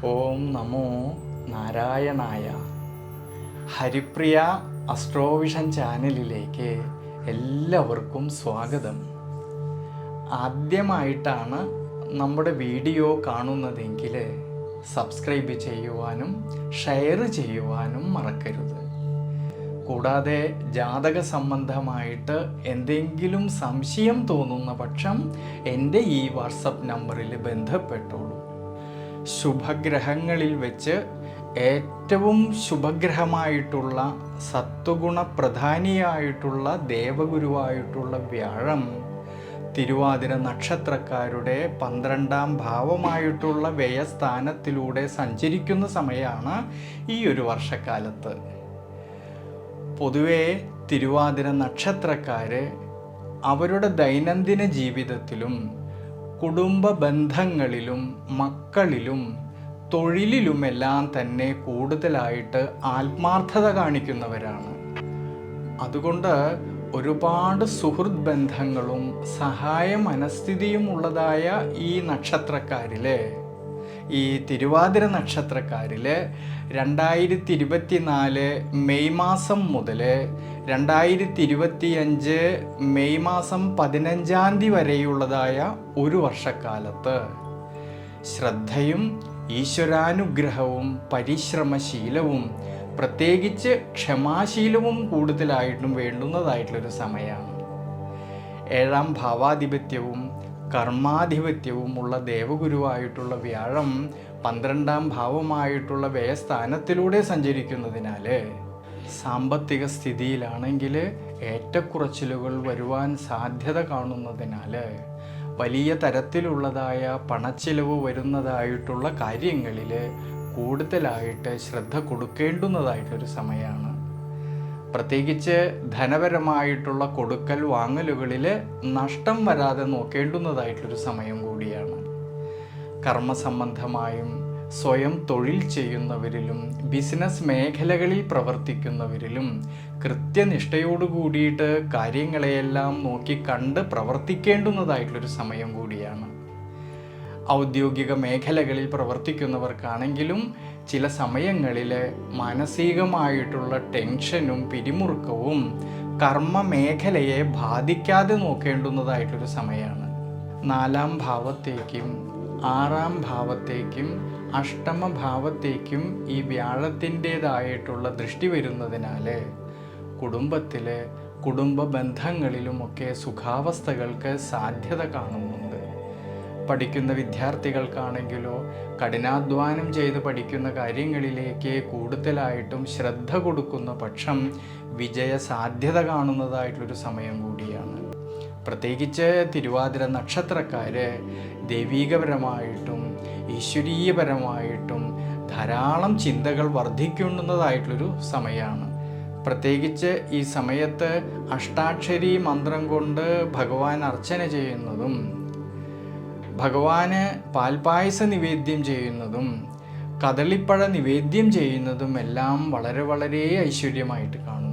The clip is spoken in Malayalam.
ഓം നമോ നാരായണായ. ഹരിപ്രിയ അസ്ട്രോവിഷൻ ചാനലിലേക്ക് എല്ലാവർക്കും സ്വാഗതം. ആദ്യമായിട്ടാണ് നമ്മുടെ വീഡിയോ കാണുന്നതെങ്കിൽ സബ്സ്ക്രൈബ് ചെയ്യുവാനും ഷെയർ ചെയ്യുവാനും മറക്കരുത്. കൂടാതെ ജാതക സംബന്ധമായിട്ട് എന്തെങ്കിലും സംശയം തോന്നുന്ന പക്ഷം എൻ്റെ ഈ വാട്സപ്പ് നമ്പറിൽ ബന്ധപ്പെട്ടോളൂ. ശുഭഗ്രഹങ്ങളിൽ വെച്ച് ഏറ്റവും ശുഭഗ്രഹമായിട്ടുള്ള സത്വഗുണ പ്രധാനിയായിട്ടുള്ള ദേവഗുരുവായിട്ടുള്ള വ്യാഴം തിരുവാതിര നക്ഷത്രക്കാരുടെ 12ാം ഭാവമായിട്ടുള്ള വ്യയസ്ഥാനത്തിലൂടെ സഞ്ചരിക്കുന്ന സമയമാണ് ഈ ഒരു വർഷക്കാലത്ത്. പൊതുവെ തിരുവാതിര നക്ഷത്രക്കാർ അവരുടെ ദൈനംദിന ജീവിതത്തിലും കുടുംബ ബന്ധങ്ങളിലും മക്കളിലും തൊഴിലിലുമെല്ലാം തന്നെ കൂടുതലായിട്ട് ആത്മാർത്ഥത കാണിക്കുന്നവരാണ്. അതുകൊണ്ട് ഒരുപാട് സുഹൃത്ത് ബന്ധങ്ങളും സഹായ മനസ്ഥിതിയും ഉള്ളതായ ഈ നക്ഷത്രക്കാരിൽ, ഈ തിരുവാതിര നക്ഷത്രക്കാരിൽ 2024 മെയ് മാസം മുതൽ 2025 മെയ് മാസം 15-ാം തീയതി വരെയുള്ളതായ ഒരു വർഷക്കാലത്ത് ശ്രദ്ധയും ഈശ്വരാനുഗ്രഹവും പരിശ്രമശീലവും പ്രത്യേകിച്ച് ക്ഷമാശീലവും കൂടുതലായിട്ടും വേണ്ടുന്നതായിട്ടുള്ളൊരു സമയമാണ്. 7ാം ഭാവാധിപത്യവും കർമാധിപത്യവും ഉള്ള ദേവഗുരുവായിട്ടുള്ള വ്യാഴം 12ാം ഭാവമായിട്ടുള്ള വ്യയസ്ഥാനത്തിലൂടെ സഞ്ചരിക്കുന്നതിനാൽ സാമ്പത്തിക സ്ഥിതിയിലാണെങ്കിൽ ഏറ്റക്കുറച്ചിലുകൾ വരുവാൻ സാധ്യത കാണുന്നതിനാൽ വലിയ തരത്തിലുള്ളതായ പണച്ചിലവ് വരുന്നതായിട്ടുള്ള കാര്യങ്ങളിൽ കൂടുതലായിട്ട് ശ്രദ്ധ കൊടുക്കേണ്ടുന്നതായിട്ടൊരു സമയമാണ്. പ്രത്യേകിച്ച് ധനപരമായിട്ടുള്ള കൊടുക്കൽ വാങ്ങലുകളിൽ നഷ്ടം വരാതെ നോക്കേണ്ടുന്നതായിട്ടൊരു സമയം കൂടിയാണ്. കർമ്മസംബന്ധമായും സ്വയം തൊഴിൽ ചെയ്യുന്നവരിലും ബിസിനസ് മേഖലകളിൽ പ്രവർത്തിക്കുന്നവരിലും കൃത്യനിഷ്ഠയോടു കൂടിയിട്ട് കാര്യങ്ങളെയെല്ലാം നോക്കിക്കണ്ട് പ്രവർത്തിക്കേണ്ടുന്നതായിട്ടുള്ളൊരു സമയം കൂടിയാണ്. ഔദ്യോഗിക മേഖലകളിൽ പ്രവർത്തിക്കുന്നവർക്കാണെങ്കിലും ചില സമയങ്ങളിൽ മാനസികമായിട്ടുള്ള ടെൻഷനും പിരിമുറുക്കവും കർമ്മ മേഖലയെ ബാധിക്കാതെ നോക്കേണ്ടുന്നതായിട്ടൊരു സമയമാണ്. 4ാം ഭാവത്തേക്കും 6ാം ഭാവത്തേക്കും അഷ്ടമ ഭാവത്തേക്കും ഈ വ്യാഴത്തിൻ്റേതായിട്ടുള്ള ദൃഷ്ടി വരുന്നതിനാൽ കുടുംബത്തിൽ കുടുംബ ബന്ധങ്ങളിലുമൊക്കെ സുഖാവസ്ഥകൾക്ക് സാധ്യത കാണുന്നുണ്ട്. പഠിക്കുന്ന വിദ്യാർത്ഥികൾക്കാണെങ്കിലോ കഠിനാധ്വാനം ചെയ്ത് പഠിക്കുന്ന കാര്യങ്ങളിലേക്ക് കൂടുതലായിട്ടും ശ്രദ്ധ കൊടുക്കുന്ന പക്ഷം വിജയ സാധ്യത കാണുന്നതായിട്ടൊരു സമയം കൂടിയാണ്. പ്രത്യേകിച്ച് തിരുവാതിര നക്ഷത്രക്കാർ ദൈവീകപരമായിട്ടും ഈശ്വരീയപരമായിട്ടും ധാരാളം ചിന്തകൾ വർദ്ധിക്കുന്നതായിട്ടുള്ളൊരു സമയമാണ്. പ്രത്യേകിച്ച് ഈ സമയത്ത് അഷ്ടാക്ഷരി മന്ത്രം കൊണ്ട് ഭഗവാൻ അർച്ചന ചെയ്യുന്നതും ഭഗവാന് പാൽപായസ നിവേദ്യം ചെയ്യുന്നതും കദളിപ്പഴ നിവേദ്യം ചെയ്യുന്നതും എല്ലാം വളരെ വളരെ ഐശ്വര്യമായിട്ട് കാണും.